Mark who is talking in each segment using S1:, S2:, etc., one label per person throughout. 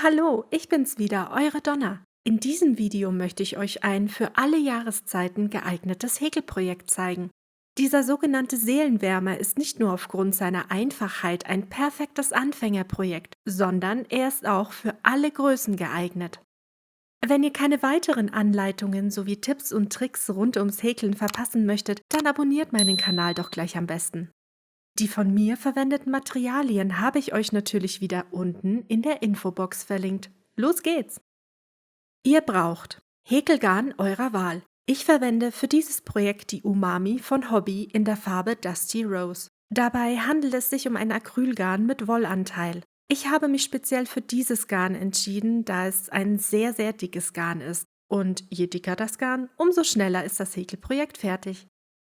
S1: Hallo, ich bin's wieder, eure Donna. In diesem Video möchte ich euch ein für alle Jahreszeiten geeignetes Häkelprojekt zeigen. Dieser sogenannte Seelenwärmer ist nicht nur aufgrund seiner Einfachheit ein perfektes Anfängerprojekt, sondern er ist auch für alle Größen geeignet. Wenn ihr keine weiteren Anleitungen sowie Tipps und Tricks rund ums Häkeln verpassen möchtet, dann abonniert meinen Kanal doch gleich am besten. Die von mir verwendeten Materialien habe ich euch natürlich wieder unten in der Infobox verlinkt. Los geht's! Ihr braucht Häkelgarn eurer Wahl. Ich verwende für dieses Projekt die Umami von Hobby in der Farbe Dusty Rose. Dabei handelt es sich um ein Acrylgarn mit Wollanteil. Ich habe mich speziell für dieses Garn entschieden, da es ein sehr, sehr dickes Garn ist. Und je dicker das Garn, umso schneller ist das Häkelprojekt fertig.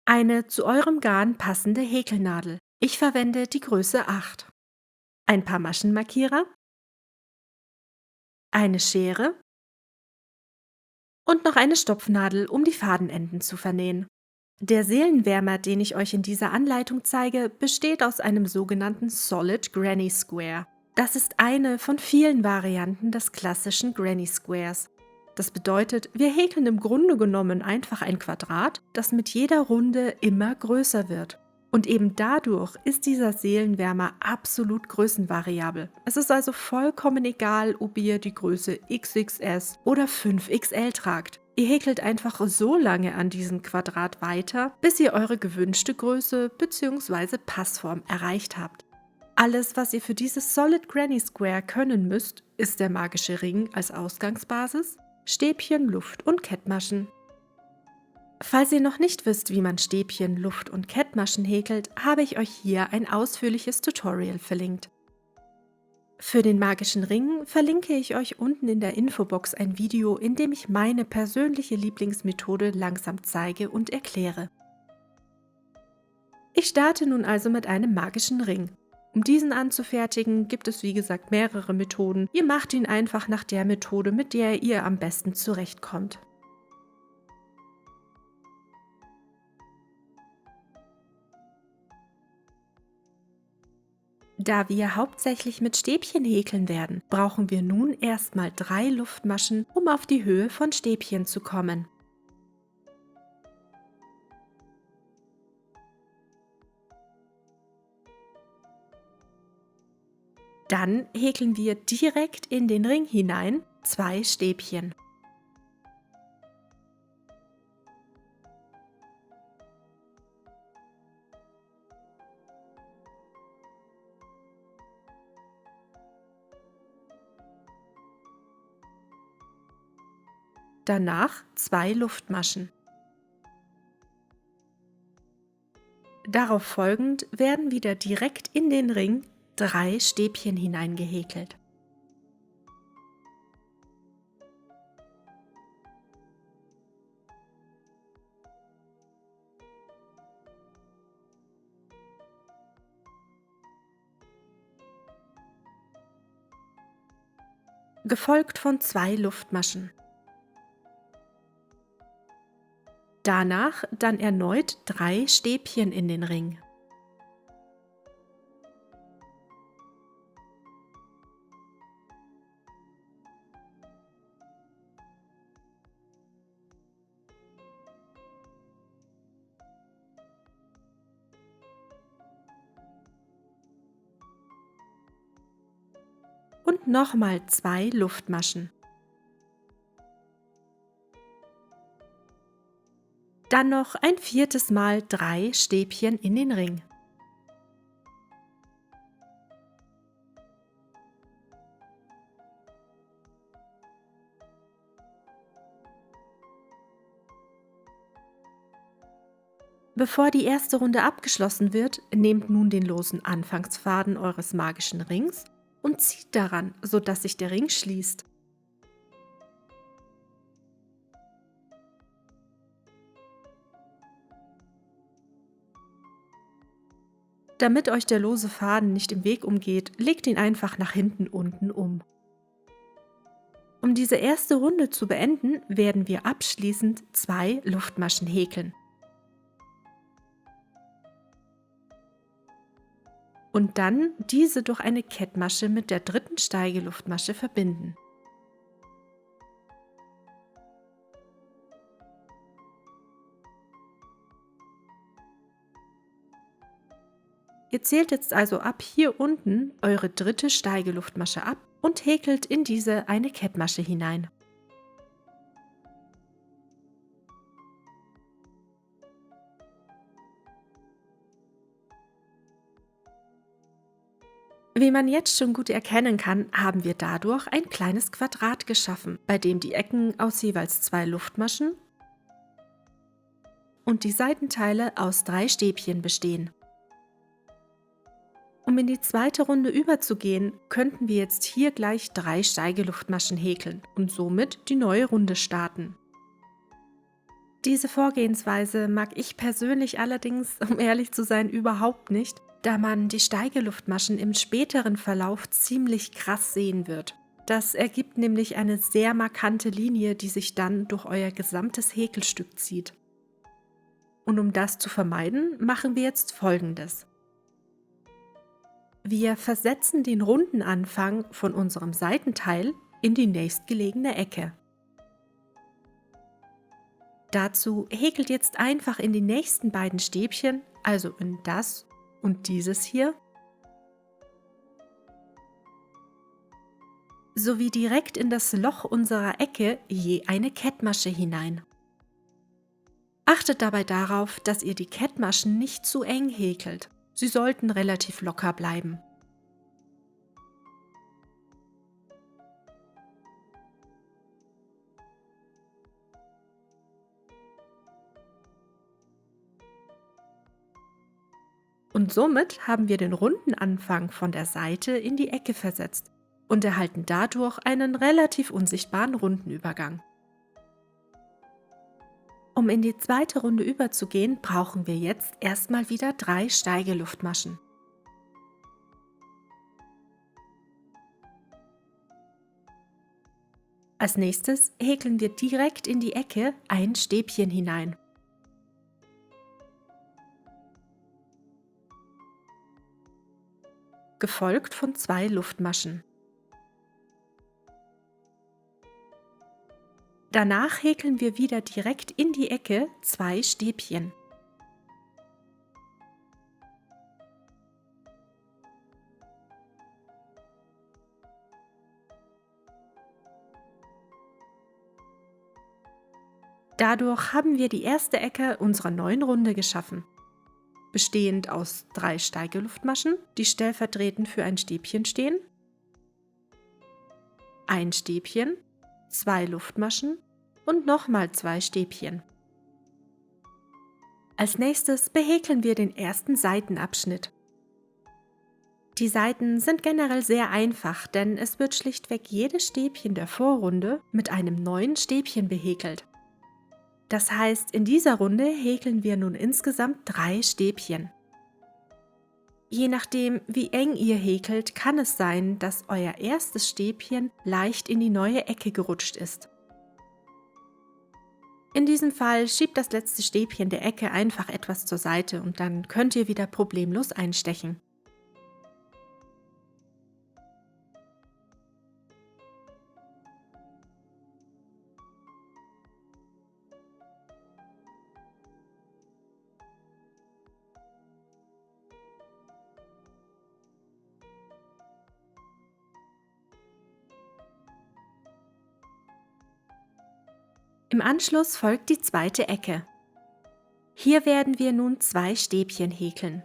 S1: Eine zu eurem Garn passende Häkelnadel. Ich verwende die Größe 8. Ein paar Maschenmarkierer, eine Schere und noch eine Stopfnadel, um die Fadenenden zu vernähen. Der Seelenwärmer, den ich euch in dieser Anleitung zeige, besteht aus einem sogenannten Solid Granny Square. Das ist eine von vielen Varianten des klassischen Granny Squares. Das bedeutet, wir häkeln im Grunde genommen einfach ein Quadrat, das mit jeder Runde immer größer wird. Und eben dadurch ist dieser Seelenwärmer absolut größenvariabel. Es ist also vollkommen egal, ob ihr die Größe XXS oder 5XL tragt. Ihr häkelt einfach so lange an diesem Quadrat weiter, bis ihr eure gewünschte Größe bzw. Passform erreicht habt. Alles, was ihr für dieses Solid Granny Square können müsst, ist der magische Ring als Ausgangsbasis, Stäbchen, Luft und Kettmaschen. Falls ihr noch nicht wisst, wie man Stäbchen, Luft und Kettmaschen häkelt, habe ich euch hier ein ausführliches Tutorial verlinkt. Für den magischen Ring verlinke ich euch unten in der Infobox ein Video, in dem ich meine persönliche Lieblingsmethode langsam zeige und erkläre. Ich starte nun also mit einem magischen Ring. Um diesen anzufertigen, gibt es wie gesagt mehrere Methoden. Ihr macht ihn einfach nach der Methode, mit der ihr am besten zurechtkommt. Da wir hauptsächlich mit Stäbchen häkeln werden, brauchen wir nun erstmal 3 Luftmaschen, um auf die Höhe von Stäbchen zu kommen. Dann häkeln wir direkt in den Ring hinein 2 Stäbchen. Danach 2 Luftmaschen. Darauf folgend werden wieder direkt in den Ring 3 Stäbchen hineingehäkelt. Gefolgt von 2 Luftmaschen. Danach dann erneut 3 Stäbchen in den Ring. Und nochmal 2 Luftmaschen. Dann noch ein 4. Mal 3 Stäbchen in den Ring. Bevor die erste Runde abgeschlossen wird, nehmt nun den losen Anfangsfaden eures magischen Rings und zieht daran, sodass sich der Ring schließt. Damit euch der lose Faden nicht im Weg umgeht, legt ihn einfach nach hinten unten um. Um diese erste Runde zu beenden, werden wir abschließend 2 Luftmaschen häkeln. und dann diese durch eine Kettmasche mit der dritten Steigeluftmasche verbinden. Ihr zählt jetzt also ab hier unten eure dritte Steigeluftmasche ab und häkelt in diese eine Kettmasche hinein. Wie man jetzt schon gut erkennen kann, haben wir dadurch ein kleines Quadrat geschaffen, bei dem die Ecken aus jeweils 2 Luftmaschen und die Seitenteile aus 3 Stäbchen bestehen. Um in die zweite Runde überzugehen, könnten wir jetzt hier gleich 3 Steigeluftmaschen häkeln und somit die neue Runde starten. Diese Vorgehensweise mag ich persönlich allerdings, um ehrlich zu sein, überhaupt nicht, da man die Steigeluftmaschen im späteren Verlauf ziemlich krass sehen wird. Das ergibt nämlich eine sehr markante Linie, die sich dann durch euer gesamtes Häkelstück zieht. Und um das zu vermeiden, machen wir jetzt Folgendes. Wir versetzen den runden Anfang von unserem Seitenteil in die nächstgelegene Ecke. Dazu häkelt jetzt einfach in die nächsten beiden Stäbchen, also in das und dieses hier, sowie direkt in das Loch unserer Ecke je eine Kettmasche hinein. Achtet dabei darauf, dass ihr die Kettmaschen nicht zu eng häkelt. Sie sollten relativ locker bleiben. Und somit haben wir den runden Anfang von der Seite in die Ecke versetzt und erhalten dadurch einen relativ unsichtbaren Rundenübergang. Um in die zweite Runde überzugehen, brauchen wir jetzt erstmal wieder 3 Steigeluftmaschen. Als nächstes häkeln wir direkt in die Ecke ein Stäbchen hinein. Gefolgt von 2 Luftmaschen. Danach häkeln wir wieder direkt in die Ecke 2 Stäbchen. Dadurch haben wir die erste Ecke unserer neuen Runde geschaffen. Bestehend aus 3 Steigeluftmaschen, die stellvertretend für ein Stäbchen stehen, ein Stäbchen, 2 Luftmaschen und nochmal 2 Stäbchen. Als nächstes behäkeln wir den ersten Seitenabschnitt. Die Seiten sind generell sehr einfach, denn es wird schlichtweg jedes Stäbchen der Vorrunde mit einem neuen Stäbchen behäkelt. Das heißt, in dieser Runde häkeln wir nun insgesamt 3 Stäbchen. Je nachdem, wie eng ihr häkelt, kann es sein, dass euer erstes Stäbchen leicht in die neue Ecke gerutscht ist. In diesem Fall schiebt das letzte Stäbchen der Ecke einfach etwas zur Seite und dann könnt ihr wieder problemlos einstechen. Im Anschluss folgt die zweite Ecke. Hier werden wir nun 2 Stäbchen häkeln.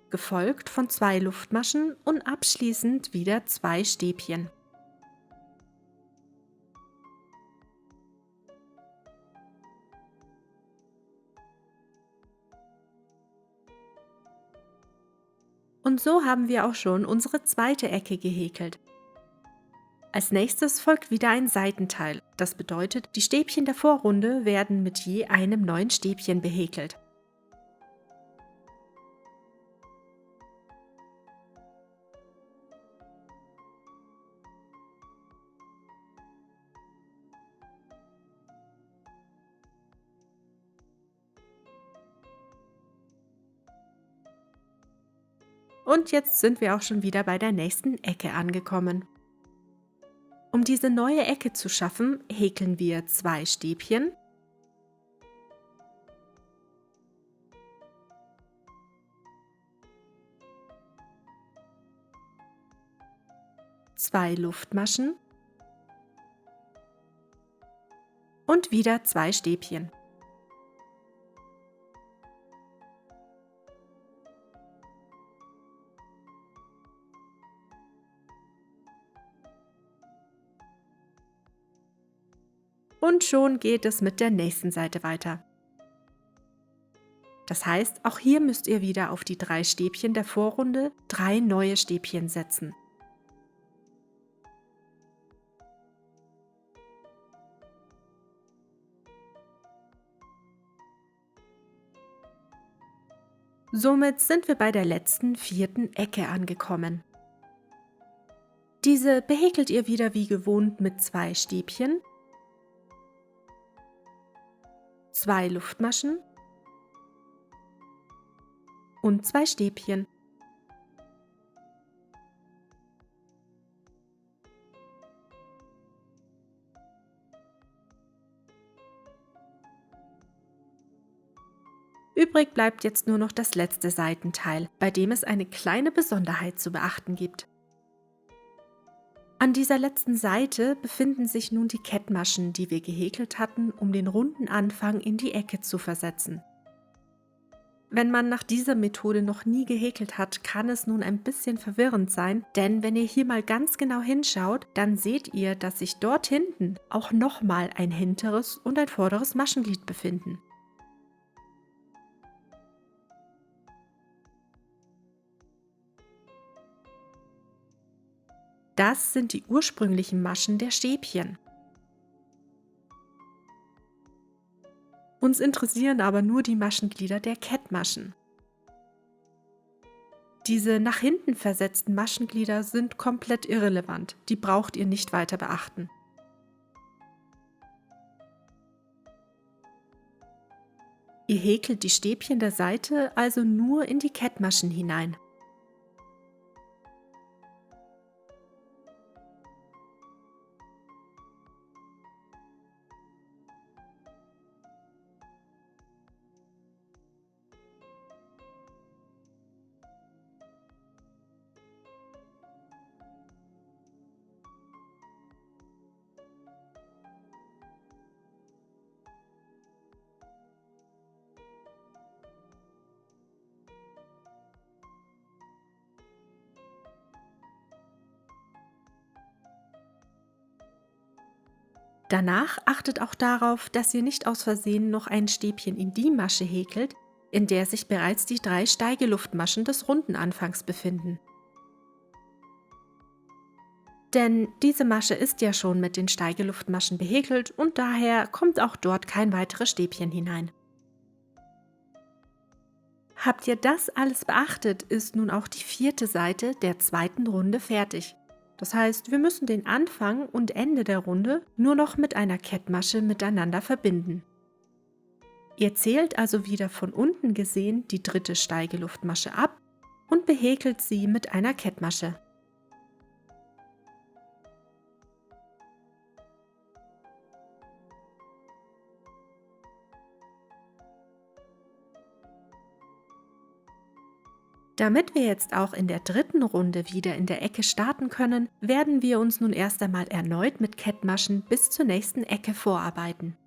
S1: Gefolgt von 2 Luftmaschen und abschließend wieder 2 Stäbchen. Und so haben wir auch schon unsere zweite Ecke gehäkelt. Als nächstes folgt wieder ein Seitenteil. Das bedeutet, die Stäbchen der Vorrunde werden mit je einem neuen Stäbchen behäkelt. Und jetzt sind wir auch schon wieder bei der nächsten Ecke angekommen. Um diese neue Ecke zu schaffen, häkeln wir 2 Stäbchen, 2 Luftmaschen und wieder 2 Stäbchen. Und schon geht es mit der nächsten Seite weiter. Das heißt, auch hier müsst ihr wieder auf die 3 Stäbchen der Vorrunde 3 neue Stäbchen setzen. Somit sind wir bei der letzten 4. Ecke angekommen. Diese behäkelt ihr wieder wie gewohnt mit 2 Stäbchen, 2 Luftmaschen und 2 Stäbchen. Übrig bleibt jetzt nur noch das letzte Seitenteil, bei dem es eine kleine Besonderheit zu beachten gibt. An dieser letzten Seite befinden sich nun die Kettmaschen, die wir gehäkelt hatten, um den runden Anfang in die Ecke zu versetzen. Wenn man nach dieser Methode noch nie gehäkelt hat, kann es nun ein bisschen verwirrend sein, denn wenn ihr hier mal ganz genau hinschaut, dann seht ihr, dass sich dort hinten auch nochmal ein hinteres und ein vorderes Maschenglied befinden. Das sind die ursprünglichen Maschen der Stäbchen. Uns interessieren aber nur die Maschenglieder der Kettmaschen. Diese nach hinten versetzten Maschenglieder sind komplett irrelevant, die braucht ihr nicht weiter beachten. Ihr häkelt die Stäbchen der Seite also nur in die Kettmaschen hinein. Danach achtet auch darauf, dass ihr nicht aus Versehen noch ein Stäbchen in die Masche häkelt, in der sich bereits die 3 Steigeluftmaschen des runden Anfangs befinden. Denn diese Masche ist ja schon mit den Steigeluftmaschen behäkelt und daher kommt auch dort kein weiteres Stäbchen hinein. Habt ihr das alles beachtet, ist nun auch die 4. Seite der 2. Runde fertig. Das heißt, wir müssen den Anfang und Ende der Runde nur noch mit einer Kettmasche miteinander verbinden. Ihr zählt also wieder von unten gesehen die 3. Steigeluftmasche ab und behäkelt sie mit einer Kettmasche. Damit wir jetzt auch in der 3. Runde wieder in der Ecke starten können, werden wir uns nun erst einmal erneut mit Kettmaschen bis zur nächsten Ecke vorarbeiten.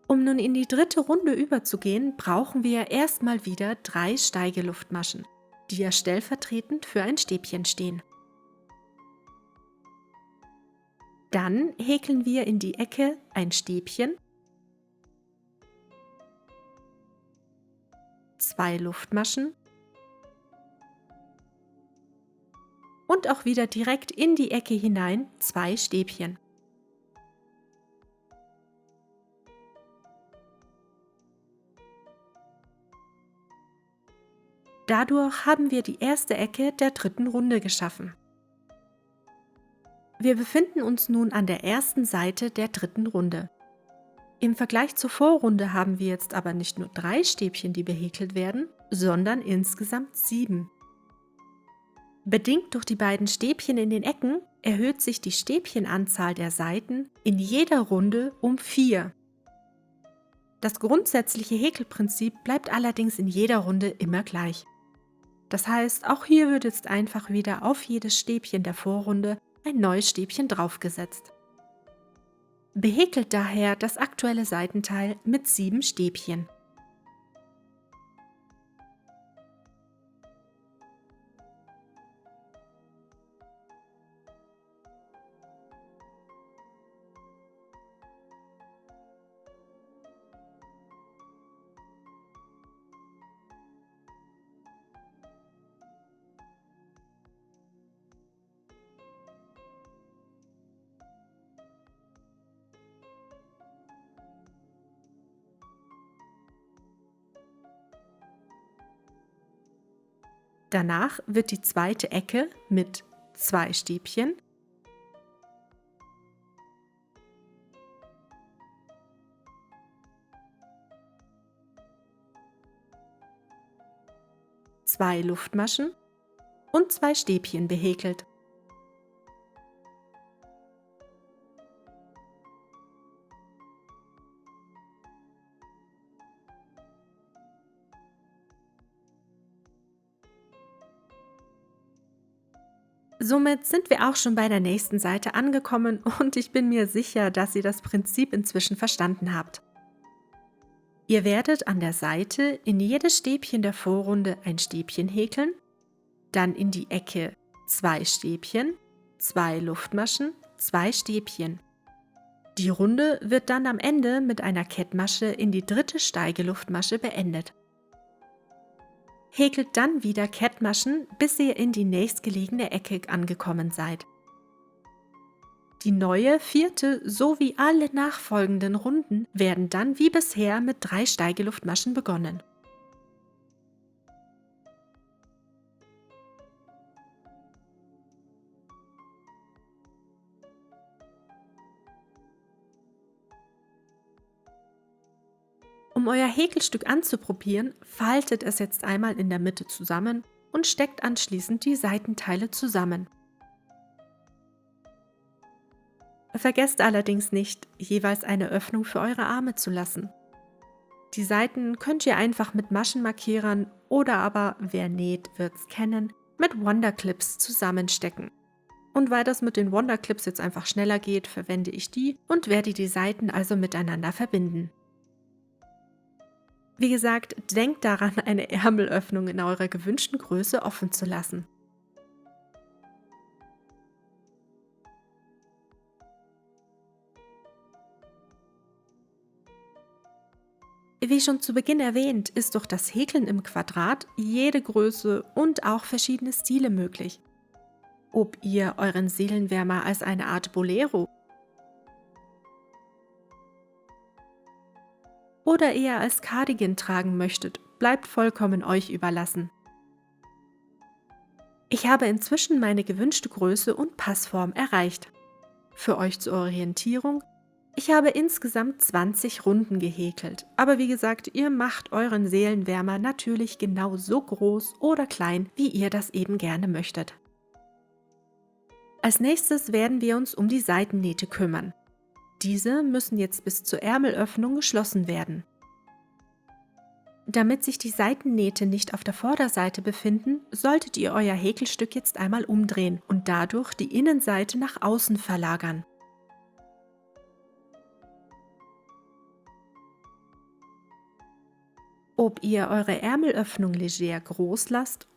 S1: Um nun in die 3. Runde überzugehen, brauchen wir erstmal wieder 3 Steigeluftmaschen, die ja stellvertretend für ein Stäbchen stehen. Dann häkeln wir in die Ecke ein Stäbchen, 2 Luftmaschen und auch wieder direkt in die Ecke hinein 2 Stäbchen. Dadurch haben wir die erste Ecke der dritten Runde geschaffen. Wir befinden uns nun an der ersten Seite der dritten Runde. Im Vergleich zur Vorrunde haben wir jetzt aber nicht nur 3 Stäbchen, die behäkelt werden, sondern insgesamt 7. Bedingt durch die beiden Stäbchen in den Ecken erhöht sich die Stäbchenanzahl der Seiten in jeder Runde um 4. Das grundsätzliche Häkelprinzip bleibt allerdings in jeder Runde immer gleich. Das heißt, auch hier wird jetzt einfach wieder auf jedes Stäbchen der Vorrunde ein neues Stäbchen draufgesetzt. Behäkelt daher das aktuelle Seitenteil mit 7 Stäbchen. Danach wird die zweite Ecke mit 2 Stäbchen, zwei Luftmaschen und 2 Stäbchen behäkelt. Somit sind wir auch schon bei der nächsten Seite angekommen und ich bin mir sicher, dass ihr das Prinzip inzwischen verstanden habt. Ihr werdet an der Seite in jedes Stäbchen der Vorrunde ein Stäbchen häkeln, dann in die Ecke 2 Stäbchen, 2 Luftmaschen, 2 Stäbchen. Die Runde wird dann am Ende mit einer Kettmasche in die dritte Steigeluftmasche beendet. Häkelt dann wieder Kettmaschen, bis ihr in die nächstgelegene Ecke angekommen seid. Die neue, vierte sowie alle nachfolgenden Runden werden dann wie bisher mit 3 Steigeluftmaschen begonnen. Um euer Häkelstück anzuprobieren, faltet es jetzt einmal in der Mitte zusammen und steckt anschließend die Seitenteile zusammen. Vergesst allerdings nicht, jeweils eine Öffnung für eure Arme zu lassen. Die Seiten könnt ihr einfach mit Maschenmarkierern oder aber, wer näht, wird's kennen, mit Wonderclips zusammenstecken. Und weil das mit den Wonderclips jetzt einfach schneller geht, verwende ich die und werde die Seiten also miteinander verbinden. Wie gesagt, denkt daran, eine Ärmelöffnung in eurer gewünschten Größe offen zu lassen. Wie schon zu Beginn erwähnt, ist durch das Häkeln im Quadrat jede Größe und auch verschiedene Stile möglich. Ob ihr euren Seelenwärmer als eine Art Bolero oder eher als Cardigan tragen möchtet, bleibt vollkommen euch überlassen. Ich habe inzwischen meine gewünschte Größe und Passform erreicht. Für euch zur Orientierung: Ich habe insgesamt 20 Runden gehäkelt, aber wie gesagt, ihr macht euren Seelenwärmer natürlich genau so groß oder klein, wie ihr das eben gerne möchtet. Als nächstes werden wir uns um die Seitennähte kümmern. Diese müssen jetzt bis zur Ärmelöffnung geschlossen werden. Damit sich die Seitennähte nicht auf der Vorderseite befinden, solltet ihr euer Häkelstück jetzt einmal umdrehen und dadurch die Innenseite nach außen verlagern. Ob ihr eure Ärmelöffnung leger groß lasst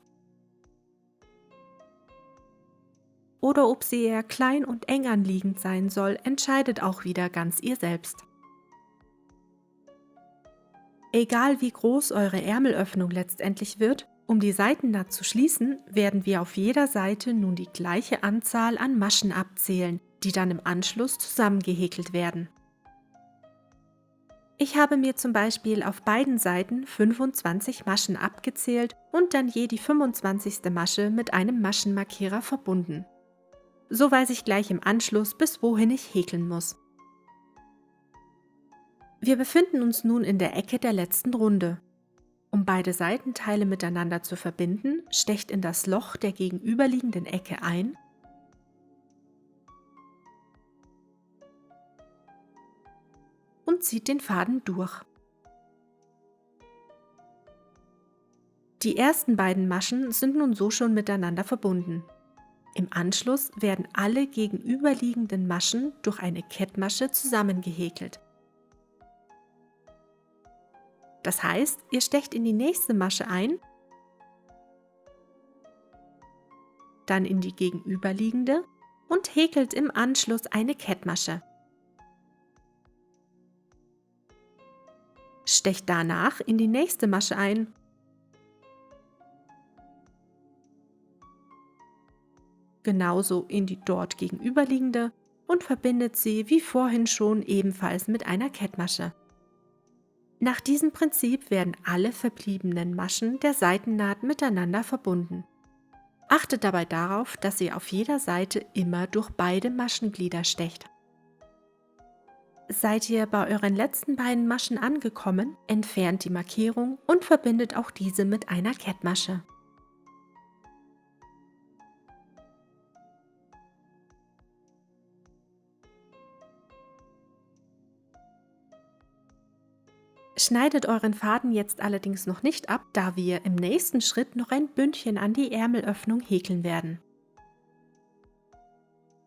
S1: oder ob sie eher klein und eng anliegend sein soll, entscheidet auch wieder ganz ihr selbst. Egal wie groß eure Ärmelöffnung letztendlich wird, um die Seitennaht zu schließen, werden wir auf jeder Seite nun die gleiche Anzahl an Maschen abzählen, die dann im Anschluss zusammengehäkelt werden. Ich habe mir zum Beispiel auf beiden Seiten 25 Maschen abgezählt und dann je die 25. Masche mit einem Maschenmarkierer verbunden. So weiß ich gleich im Anschluss, bis wohin ich häkeln muss. Wir befinden uns nun in der Ecke der letzten Runde. Um beide Seitenteile miteinander zu verbinden, stecht in das Loch der gegenüberliegenden Ecke ein und zieht den Faden durch. Die ersten beiden Maschen sind nun so schon miteinander verbunden. Im Anschluss werden alle gegenüberliegenden Maschen durch eine Kettmasche zusammengehäkelt. Das heißt, ihr stecht in die nächste Masche ein, dann in die gegenüberliegende und häkelt im Anschluss eine Kettmasche. Stecht danach in die nächste Masche ein genauso in die dort gegenüberliegende und verbindet sie wie vorhin schon ebenfalls mit einer Kettmasche. Nach diesem Prinzip werden alle verbliebenen Maschen der Seitennaht miteinander verbunden. Achtet dabei darauf, dass ihr auf jeder Seite immer durch beide Maschenglieder stecht. Seid ihr bei euren letzten beiden Maschen angekommen, entfernt die Markierung und verbindet auch diese mit einer Kettmasche. Schneidet euren Faden jetzt allerdings noch nicht ab, da wir im nächsten Schritt noch ein Bündchen an die Ärmelöffnung häkeln werden.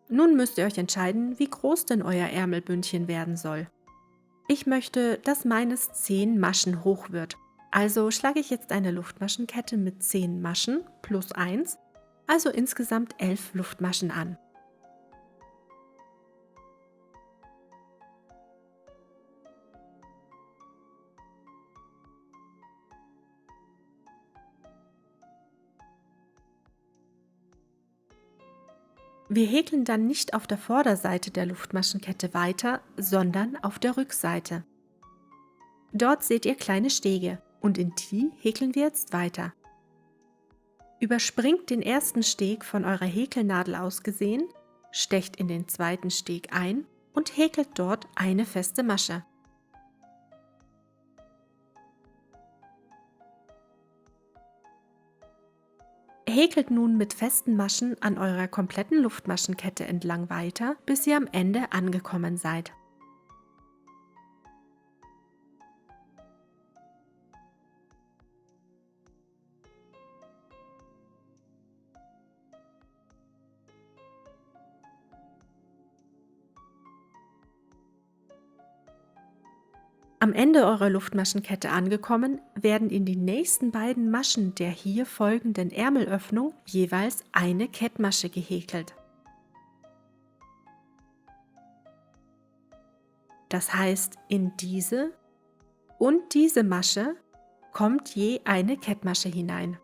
S1: Nun müsst ihr euch entscheiden, wie groß denn euer Ärmelbündchen werden soll. Ich möchte, dass meines 10 Maschen hoch wird. Also schlage ich jetzt eine Luftmaschenkette mit 10 Maschen plus 1, also insgesamt 11 Luftmaschen an. Wir häkeln dann nicht auf der Vorderseite der Luftmaschenkette weiter, sondern auf der Rückseite. Dort seht ihr kleine Stege und in die häkeln wir jetzt weiter. Überspringt den ersten Steg von eurer Häkelnadel aus gesehen, stecht in den zweiten Steg ein und häkelt dort eine feste Masche. Häkelt nun mit festen Maschen an eurer kompletten Luftmaschenkette entlang weiter, bis ihr am Ende angekommen seid. Am Ende eurer Luftmaschenkette angekommen, werden in die nächsten beiden Maschen der hier folgenden Ärmelöffnung jeweils eine Kettmasche gehäkelt. Das heißt, in diese und diese Masche kommt je eine Kettmasche hinein.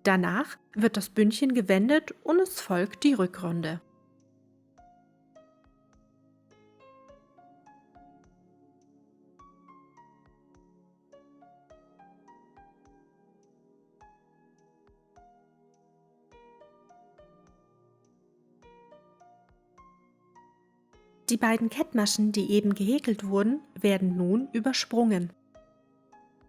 S1: Danach wird das Bündchen gewendet und es folgt die Rückrunde. Die beiden Kettmaschen, die eben gehäkelt wurden, werden nun übersprungen.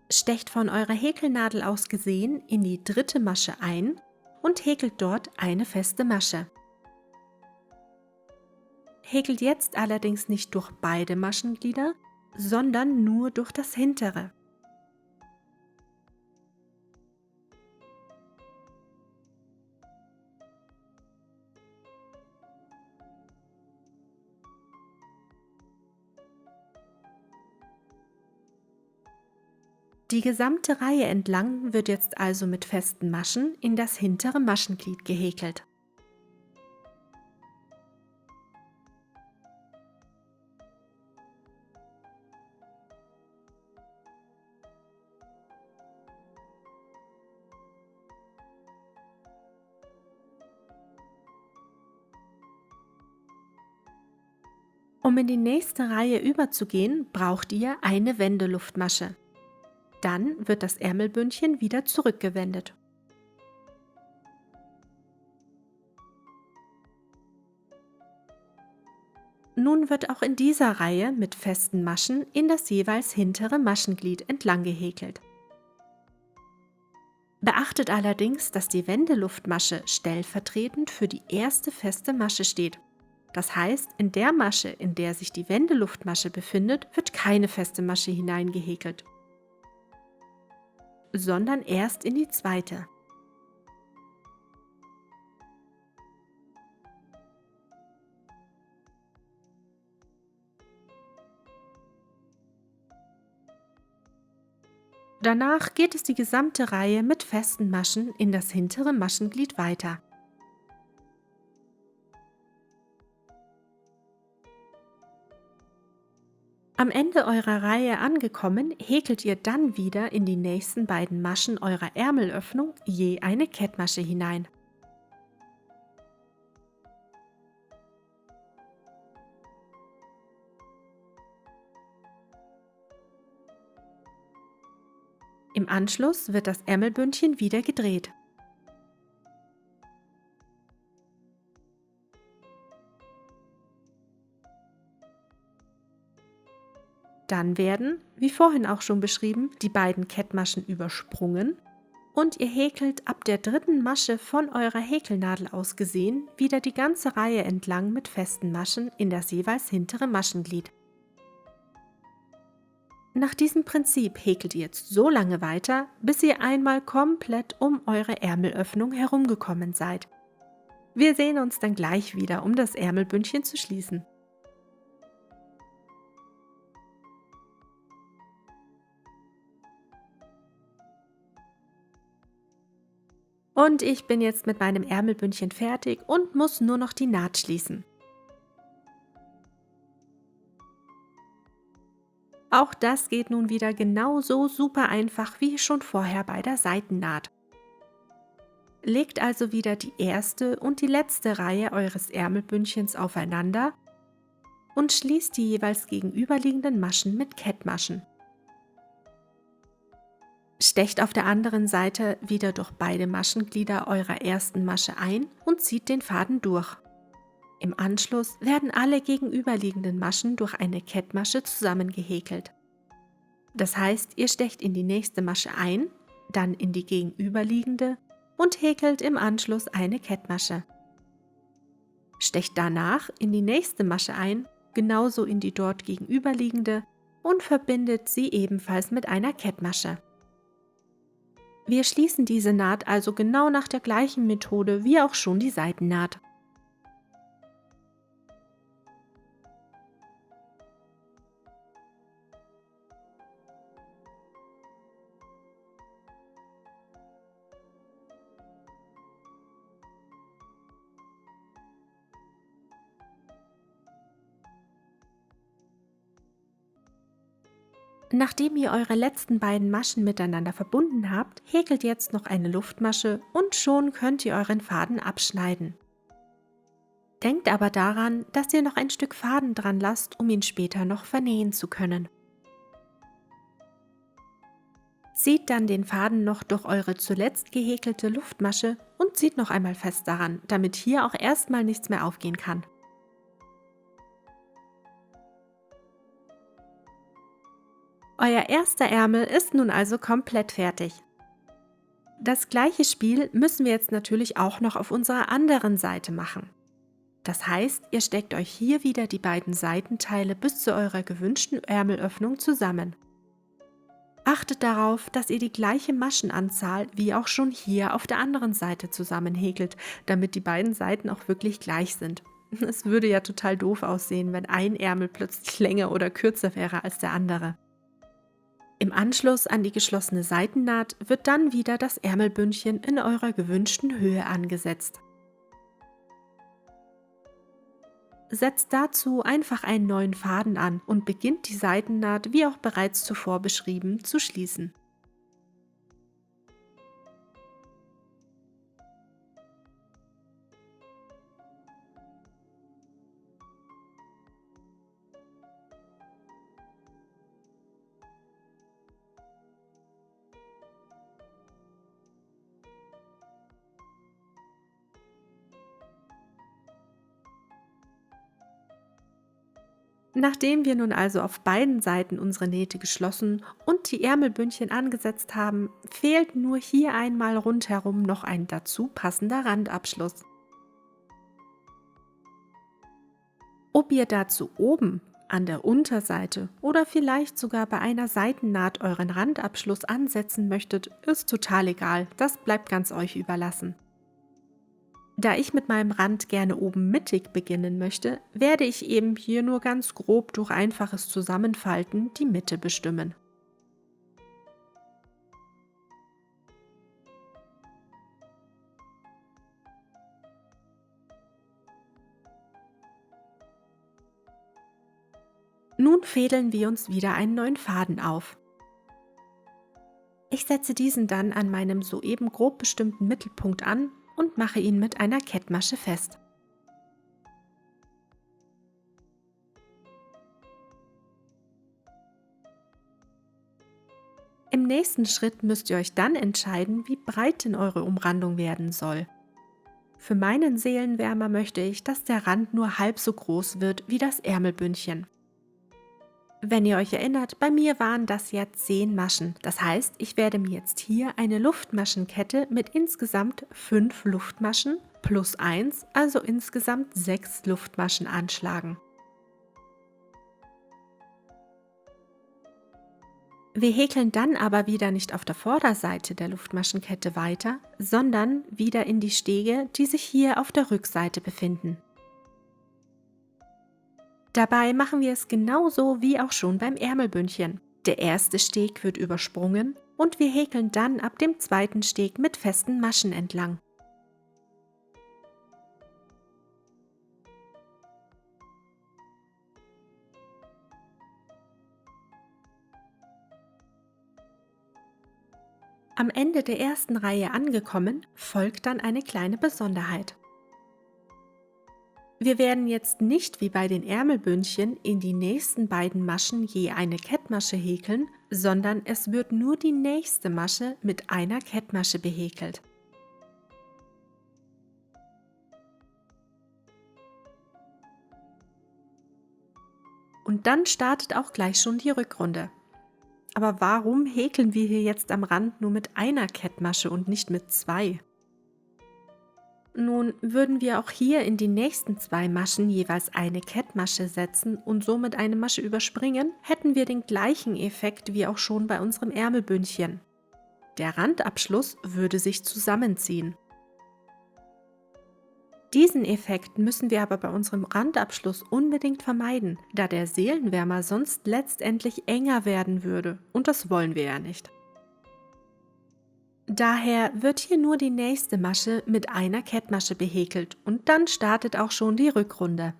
S1: Stecht von eurer Häkelnadel aus gesehen in die dritte Masche ein und häkelt dort eine feste Masche. Häkelt jetzt allerdings nicht durch beide Maschenglieder, sondern nur durch das hintere. Die gesamte Reihe entlang wird jetzt also mit festen Maschen in das hintere Maschenglied gehäkelt. Um in die nächste Reihe überzugehen, braucht ihr eine Wendeluftmasche. Dann wird das Ärmelbündchen wieder zurückgewendet. Nun wird auch in dieser Reihe mit festen Maschen in das jeweils hintere Maschenglied entlang gehäkelt. Beachtet allerdings, dass die Wendeluftmasche stellvertretend für die erste feste Masche steht. Das heißt, in der Masche, in der sich die Wendeluftmasche befindet, wird keine feste Masche hineingehäkelt, sondern erst in die zweite. Danach geht es die gesamte Reihe mit festen Maschen in das hintere Maschenglied weiter. Am Ende eurer Reihe angekommen, häkelt ihr dann wieder in die nächsten beiden Maschen eurer Ärmelöffnung je eine Kettmasche hinein. Im Anschluss wird das Ärmelbündchen wieder gedreht. Dann werden, wie vorhin auch schon beschrieben, die beiden Kettmaschen übersprungen und ihr häkelt ab der dritten Masche von eurer Häkelnadel aus gesehen wieder die ganze Reihe entlang mit festen Maschen in das jeweils hintere Maschenglied. Nach diesem Prinzip häkelt ihr jetzt so lange weiter, bis ihr einmal komplett um eure Ärmelöffnung herumgekommen seid. Wir sehen uns dann gleich wieder, um das Ärmelbündchen zu schließen. Und ich bin jetzt mit meinem Ärmelbündchen fertig und muss nur noch die Naht schließen. Auch das geht nun wieder genauso super einfach wie schon vorher bei der Seitennaht. Legt also wieder die erste und die letzte Reihe eures Ärmelbündchens aufeinander und schließt die jeweils gegenüberliegenden Maschen mit Kettmaschen. Stecht auf der anderen Seite wieder durch beide Maschenglieder eurer ersten Masche ein und zieht den Faden durch. Im Anschluss werden alle gegenüberliegenden Maschen durch eine Kettmasche zusammengehäkelt. Das heißt, ihr stecht in die nächste Masche ein, dann in die gegenüberliegende und häkelt im Anschluss eine Kettmasche. Stecht danach in die nächste Masche ein, genauso in die dort gegenüberliegende und verbindet sie ebenfalls mit einer Kettmasche. Wir schließen diese Naht also genau nach der gleichen Methode wie auch schon die Seitennaht. Nachdem ihr eure letzten beiden Maschen miteinander verbunden habt, häkelt jetzt noch eine Luftmasche und schon könnt ihr euren Faden abschneiden. Denkt aber daran, dass ihr noch ein Stück Faden dran lasst, um ihn später noch vernähen zu können. Zieht dann den Faden noch durch eure zuletzt gehäkelte Luftmasche und zieht noch einmal fest daran, damit hier auch erstmal nichts mehr aufgehen kann. Euer erster Ärmel ist nun also komplett fertig. Das gleiche Spiel müssen wir jetzt natürlich auch noch auf unserer anderen Seite machen. Das heißt, ihr steckt euch hier wieder die beiden Seitenteile bis zu eurer gewünschten Ärmelöffnung zusammen. Achtet darauf, dass ihr die gleiche Maschenanzahl wie auch schon hier auf der anderen Seite zusammenhäkelt, damit die beiden Seiten auch wirklich gleich sind. Es würde ja total doof aussehen, wenn ein Ärmel plötzlich länger oder kürzer wäre als der andere. Im Anschluss an die geschlossene Seitennaht wird dann wieder das Ärmelbündchen in eurer gewünschten Höhe angesetzt. Setzt dazu einfach einen neuen Faden an und beginnt die Seitennaht, wie auch bereits zuvor beschrieben, zu schließen. Nachdem wir nun also auf beiden Seiten unsere Nähte geschlossen und die Ärmelbündchen angesetzt haben, fehlt nur hier einmal rundherum noch ein dazu passender Randabschluss. Ob ihr dazu oben, an der Unterseite oder vielleicht sogar bei einer Seitennaht euren Randabschluss ansetzen möchtet, ist total egal, das bleibt ganz euch überlassen. Da ich mit meinem Rand gerne oben mittig beginnen möchte, werde ich eben hier nur ganz grob durch einfaches Zusammenfalten die Mitte bestimmen. Nun fädeln wir uns wieder einen neuen Faden auf. Ich setze diesen dann an meinem soeben grob bestimmten Mittelpunkt an und mache ihn mit einer Kettmasche fest. Im nächsten Schritt müsst ihr euch dann entscheiden, wie breit denn eure Umrandung werden soll. Für meinen Seelenwärmer möchte ich, dass der Rand nur halb so groß wird wie das Ärmelbündchen. Wenn ihr euch erinnert, bei mir waren das ja 10 Maschen. Das heißt, ich werde mir jetzt hier eine Luftmaschenkette mit insgesamt 5 Luftmaschen plus 1, also insgesamt 6 Luftmaschen anschlagen. Wir häkeln dann aber wieder nicht auf der Vorderseite der Luftmaschenkette weiter, sondern wieder in die Stege, die sich hier auf der Rückseite befinden. Dabei machen wir es genauso wie auch schon beim Ärmelbündchen. Der erste Steg wird übersprungen und wir häkeln dann ab dem zweiten Steg mit festen Maschen entlang. Am Ende der ersten Reihe angekommen, folgt dann eine kleine Besonderheit. Wir werden jetzt nicht wie bei den Ärmelbündchen in die nächsten beiden Maschen je eine Kettmasche häkeln, sondern es wird nur die nächste Masche mit einer Kettmasche behäkelt. Und dann startet auch gleich schon die Rückrunde. Aber warum häkeln wir hier jetzt am Rand nur mit einer Kettmasche und nicht mit 2? Nun, würden wir auch hier in die nächsten 2 Maschen jeweils eine Kettmasche setzen und somit eine Masche überspringen, hätten wir den gleichen Effekt wie auch schon bei unserem Ärmelbündchen. Der Randabschluss würde sich zusammenziehen. Diesen Effekt müssen wir aber bei unserem Randabschluss unbedingt vermeiden, da der Seelenwärmer sonst letztendlich enger werden würde und das wollen wir ja nicht. Daher wird hier nur die nächste Masche mit einer Kettmasche behäkelt und dann startet auch schon die Rückrunde.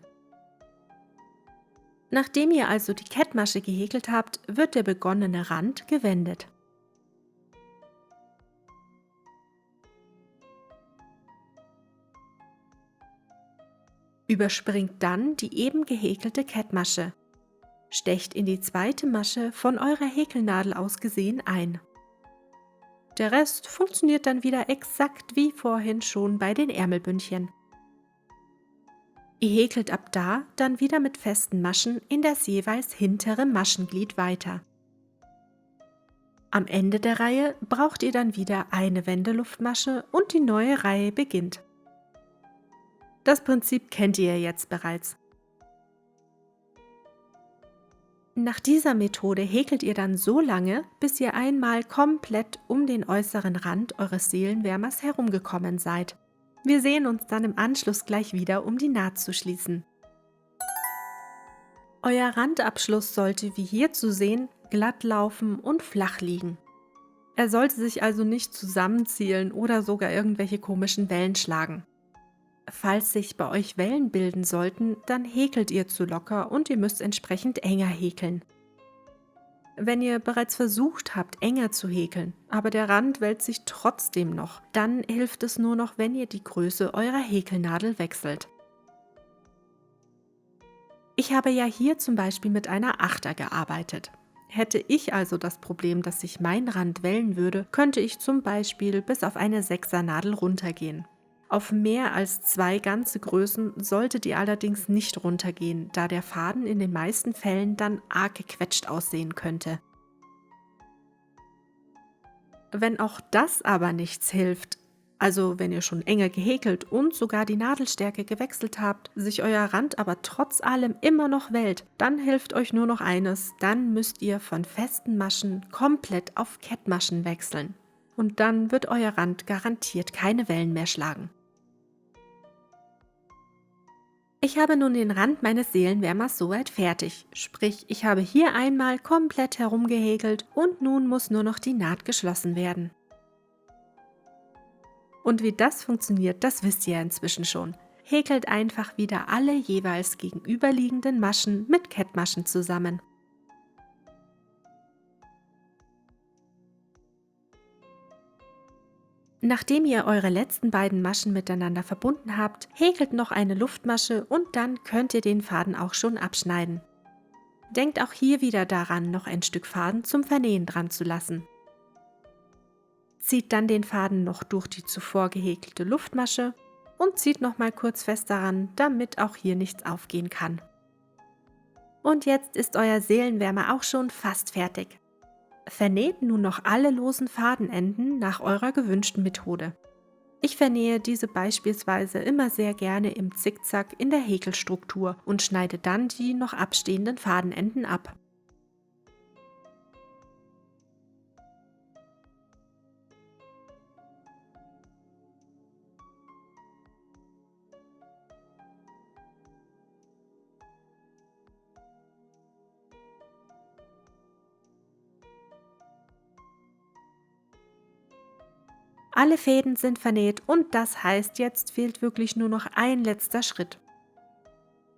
S1: Nachdem ihr also die Kettmasche gehäkelt habt, wird der begonnene Rand gewendet. Überspringt dann die eben gehäkelte Kettmasche. Stecht in die zweite Masche von eurer Häkelnadel aus gesehen ein. Der Rest funktioniert dann wieder exakt wie vorhin schon bei den Ärmelbündchen. Ihr häkelt ab da dann wieder mit festen Maschen in das jeweils hintere Maschenglied weiter. Am Ende der Reihe braucht ihr dann wieder eine Wendeluftmasche und die neue Reihe beginnt. Das Prinzip kennt ihr jetzt bereits. Nach dieser Methode häkelt ihr dann so lange, bis ihr einmal komplett um den äußeren Rand eures Seelenwärmers herumgekommen seid. Wir sehen uns dann im Anschluss gleich wieder, um die Naht zu schließen. Euer Randabschluss sollte, wie hier zu sehen, glatt laufen und flach liegen. Er sollte sich also nicht zusammenziehen oder sogar irgendwelche komischen Wellen schlagen. Falls sich bei euch Wellen bilden sollten, dann häkelt ihr zu locker und ihr müsst entsprechend enger häkeln. Wenn ihr bereits versucht habt, enger zu häkeln, aber der Rand wälzt sich trotzdem noch, dann hilft es nur noch, wenn ihr die Größe eurer Häkelnadel wechselt. Ich habe ja hier zum Beispiel mit einer 8er gearbeitet. Hätte ich also das Problem, dass sich mein Rand wellen würde, könnte ich zum Beispiel bis auf eine 6er Nadel runtergehen. Auf mehr als 2 ganze Größen solltet ihr allerdings nicht runtergehen, da der Faden in den meisten Fällen dann arg gequetscht aussehen könnte. Wenn auch das aber nichts hilft, also wenn ihr schon enger gehäkelt und sogar die Nadelstärke gewechselt habt, sich euer Rand aber trotz allem immer noch wellt, dann hilft euch nur noch eines: Dann müsst ihr von festen Maschen komplett auf Kettmaschen wechseln. Und dann wird euer Rand garantiert keine Wellen mehr schlagen. Ich habe nun den Rand meines Seelenwärmers soweit fertig, sprich ich habe hier einmal komplett herumgehäkelt und nun muss nur noch die Naht geschlossen werden. Und wie das funktioniert, das wisst ihr ja inzwischen schon. Häkelt einfach wieder alle jeweils gegenüberliegenden Maschen mit Kettmaschen zusammen. Nachdem ihr eure letzten beiden Maschen miteinander verbunden habt, häkelt noch eine Luftmasche und dann könnt ihr den Faden auch schon abschneiden. Denkt auch hier wieder daran, noch ein Stück Faden zum Vernähen dran zu lassen. Zieht dann den Faden noch durch die zuvor gehäkelte Luftmasche und zieht noch mal kurz fest daran, damit auch hier nichts aufgehen kann. Und jetzt ist euer Seelenwärmer auch schon fast fertig. Vernäht nun noch alle losen Fadenenden nach eurer gewünschten Methode. Ich vernähe diese beispielsweise immer sehr gerne im Zickzack in der Häkelstruktur und schneide dann die noch abstehenden Fadenenden ab. Alle Fäden sind vernäht und das heißt, jetzt fehlt wirklich nur noch ein letzter Schritt.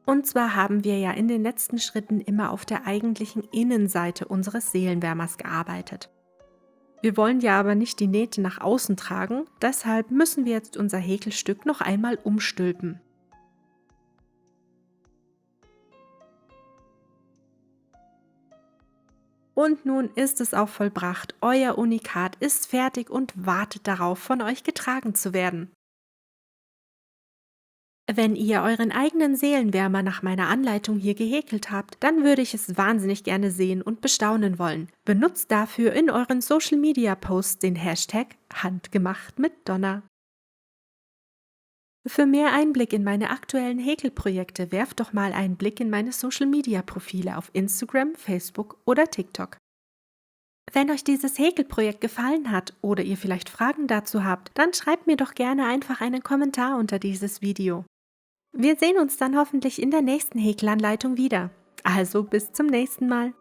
S1: Und zwar haben wir ja in den letzten Schritten immer auf der eigentlichen Innenseite unseres Seelenwärmers gearbeitet. Wir wollen ja aber nicht die Nähte nach außen tragen, deshalb müssen wir jetzt unser Häkelstück noch einmal umstülpen. Und nun ist es auch vollbracht, euer Unikat ist fertig und wartet darauf, von euch getragen zu werden. Wenn ihr euren eigenen Seelenwärmer nach meiner Anleitung hier gehäkelt habt, dann würde ich es wahnsinnig gerne sehen und bestaunen wollen. Benutzt dafür in euren Social Media Posts den Hashtag Handgemacht mit Donna. Für mehr Einblick in meine aktuellen Häkelprojekte werft doch mal einen Blick in meine Social Media Profile auf Instagram, Facebook oder TikTok. Wenn euch dieses Häkelprojekt gefallen hat oder ihr vielleicht Fragen dazu habt, dann schreibt mir doch gerne einfach einen Kommentar unter dieses Video. Wir sehen uns dann hoffentlich in der nächsten Häkelanleitung wieder. Also bis zum nächsten Mal.